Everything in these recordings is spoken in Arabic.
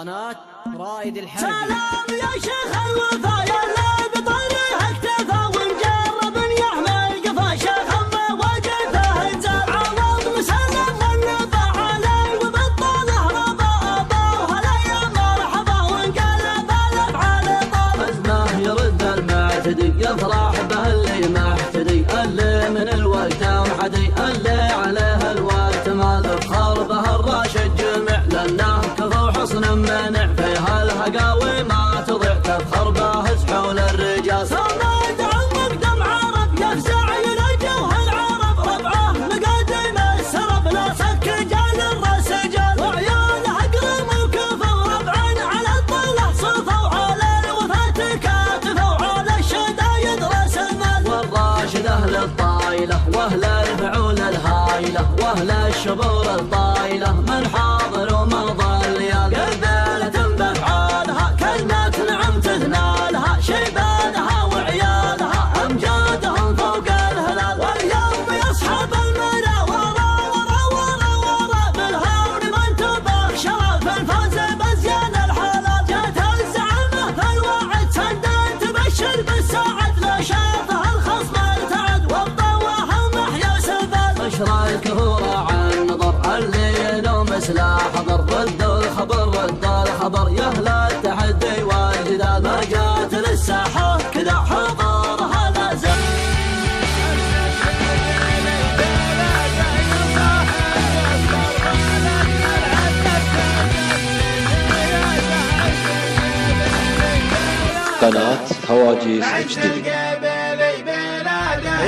قناة رائد الحربي. سلام يا شيخ الوفايا اللي بطريقه اكتفى ونجرب يحمل قفا شيخ ما وقفه انزل عوض مسلم والنفع علي وبطله ربا وهلا يا مرحبا وانقلب الافعال طاب. حزمه يرد المعتدي يفرح به اللي معتدي اللي من الوقت وحدي اللي عليه الوقت ما ذكر به الراشد جمع لانه كفو حصن منع فيها الهقاوي ما تضيع تفخر به سحول الرجال. صمد عمق عرب يفزع ينجوه العرب ربعه مقدم السرب لا صك جال الراس جال وعياله اقرم وكفوا ربعا على الطلع صفوا على الوفاة كاتفوا على الشدايد راس المال. والراشد اهل الطايله واهل الفعول الهايله واهل الشبور الطايله من حاضر ومن ضل يا قبيله بافعالها كلمه نعم تثنالها شيبانها وعيالها امجادهم فوق الهلال. واليوم يصحب المنى ورا ورا ورا ورا بالهون من تباغ شرف الفوز بزيان الحلال. جات الزعمه في الوعد سندان تبشر بالسعد لا شافها الخصم ارتعد وبطواها محيا سبل. بشرى الكفور عن نظر اللي يلوم سلاح حضر رد الخبر يا اهل التحدي والجدال ما جات للساحه كذا حضورها لازم. قناة هواجس HD.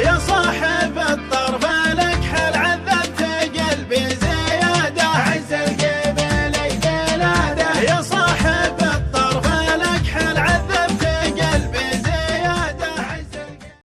يا صاحب